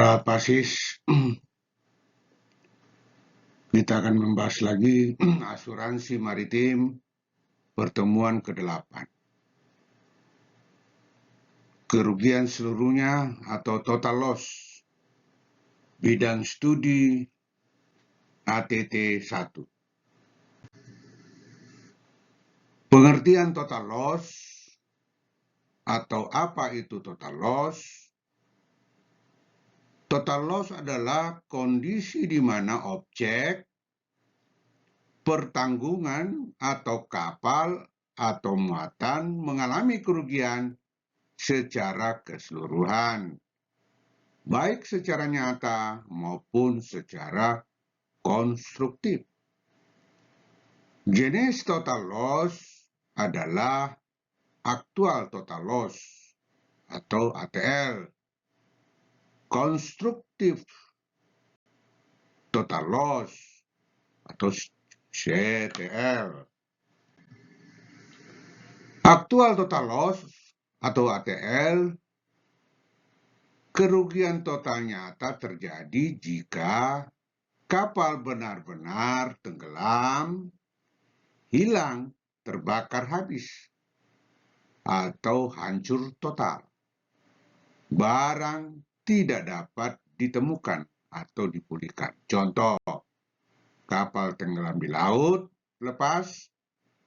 Para pasis, kita akan membahas lagi asuransi maritim pertemuan ke-8. Kerugian seluruhnya atau total loss, bidang studi ATT 1. Pengertian total loss atau apa itu total loss? Total loss adalah kondisi di mana objek, pertanggungan atau kapal atau muatan mengalami kerugian secara keseluruhan, baik secara nyata maupun secara konstruktif. Jenis total loss adalah aktual total loss atau ATL, konstruktif total loss atau CTL. Aktual total loss atau ATL, kerugian total nyata terjadi jika kapal benar-benar tenggelam, hilang, terbakar habis, atau hancur total. Barang tidak dapat ditemukan atau dipulihkan. Contoh, kapal tenggelam di laut, lepas,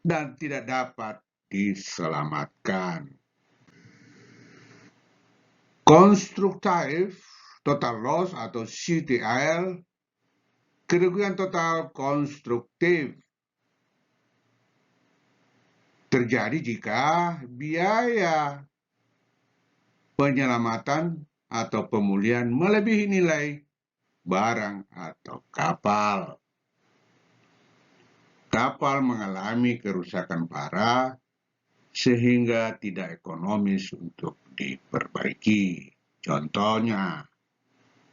dan tidak dapat diselamatkan. Konstruktif total loss atau CTL, kerugian total konstruktif terjadi jika biaya penyelamatan atau pemulihan melebihi nilai barang atau kapal. Kapal mengalami kerusakan parah sehingga tidak ekonomis untuk diperbaiki. Contohnya,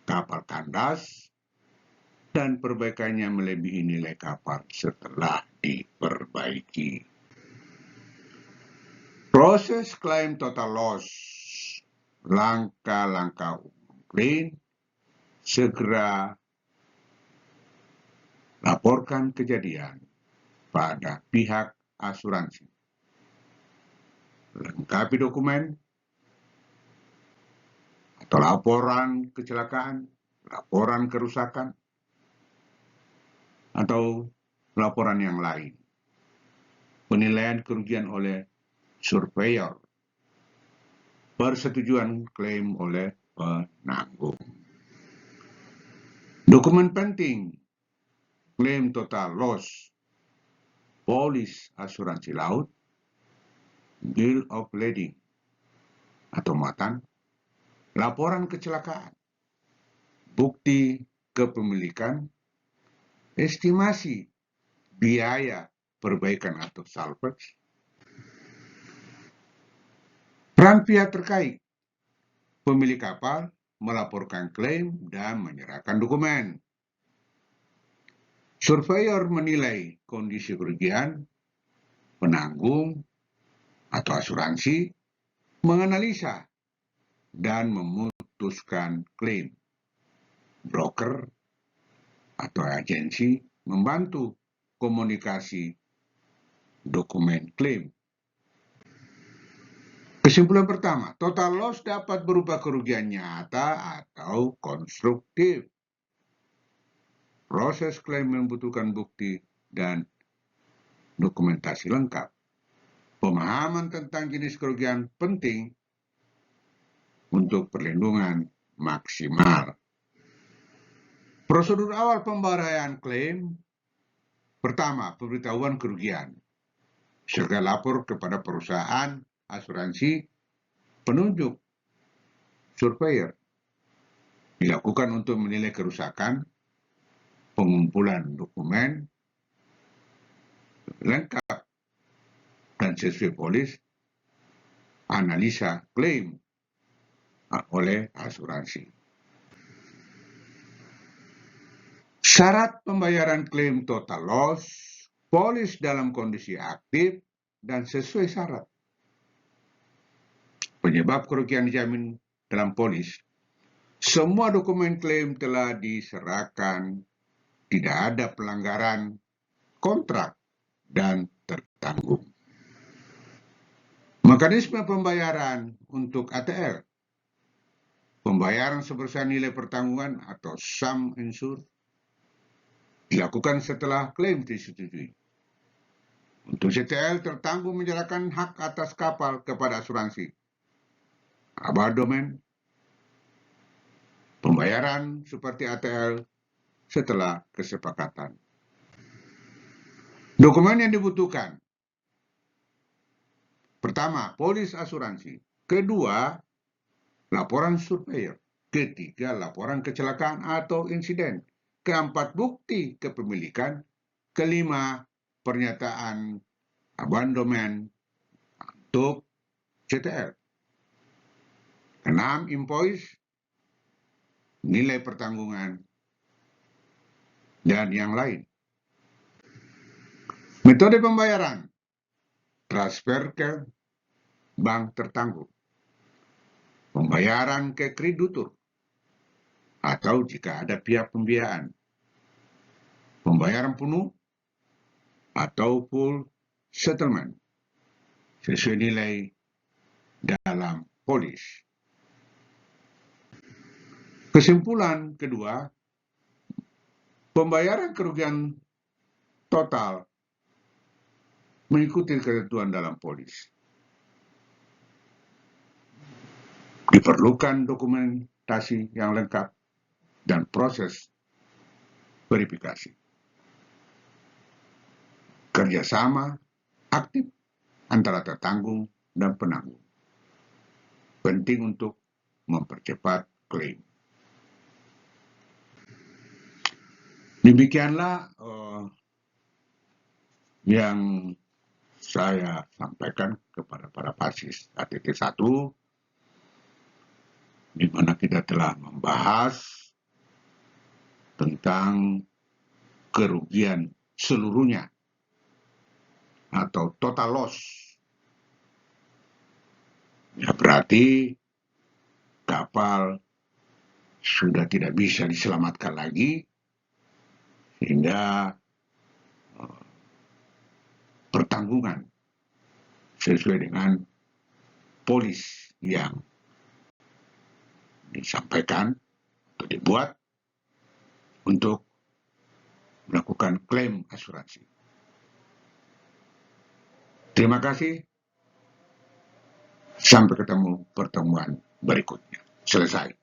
kapal kandas dan perbaikannya melebihi nilai kapal setelah diperbaiki. Proses klaim total loss, langkah-langkah klaim, segera laporkan kejadian pada pihak asuransi. Lengkapi dokumen atau laporan kecelakaan, laporan kerusakan, atau laporan yang lain. Penilaian kerugian oleh surveyor. Persetujuan klaim oleh penanggung. Dokumen penting, klaim total loss, polis asuransi laut, bill of lading atau muatan, laporan kecelakaan, bukti kepemilikan, estimasi biaya perbaikan atau salvage, peran pihak terkait, pemilik kapal melaporkan klaim dan menyerahkan dokumen. Surveyor menilai kondisi kerugian, penanggung atau asuransi menganalisa dan memutuskan klaim. Broker atau agensi membantu komunikasi dokumen klaim. Kesimpulan pertama, total loss dapat berupa kerugian nyata atau konstruktif. Proses klaim membutuhkan bukti dan dokumentasi lengkap. Pemahaman tentang jenis kerugian penting untuk perlindungan maksimal. Prosedur awal pemberian klaim. Pertama, pemberitahuan kerugian. Serta lapor kepada perusahaan asuransi penunjuk surveyor. Dilakukan untuk menilai kerusakan, pengumpulan dokumen lengkap dan sesuai polis, analisa klaim oleh asuransi. Syarat pembayaran klaim total loss, polis dalam kondisi aktif dan sesuai syarat. Penyebab kerugian dijamin dalam polis Semua dokumen klaim telah diserahkan, tidak ada pelanggaran kontrak dan tertanggung. Mekanisme pembayaran untuk ATL. Pembayaran sebesar nilai pertanggungan atau sum insured dilakukan setelah klaim disetujui. Untuk CTL, tertanggung menyerahkan hak atas kapal kepada asuransi. Abademen pembayaran seperti ATL setelah kesepakatan. Dokumen yang dibutuhkan. Pertama, polis asuransi. Kedua, laporan surveyor. Ketiga, laporan kecelakaan atau insiden. Keempat, bukti kepemilikan. Kelima, pernyataan abandonment untuk CTL. Enam, invoice, nilai pertanggungan, dan yang lain. Metode pembayaran, transfer ke bank tertanggung, pembayaran ke kreditur, atau jika ada pihak pembiayaan, pembayaran penuh atau full settlement sesuai nilai dalam polis. Kesimpulan kedua, pembayaran kerugian total mengikuti ketentuan dalam polis. Diperlukan dokumentasi yang lengkap dan proses verifikasi. Kerjasama aktif antara tertanggung dan penanggung. Penting untuk mempercepat klaim. Demikianlah yang saya sampaikan kepada para pasis ATT1, di mana kita telah membahas tentang kerugian seluruhnya atau total loss. Ya, berarti kapal sudah tidak bisa diselamatkan lagi, sehingga pertanggungan sesuai dengan polis yang disampaikan atau dibuat untuk melakukan klaim asuransi. Terima kasih. Sampai ketemu pertemuan berikutnya. Selesai.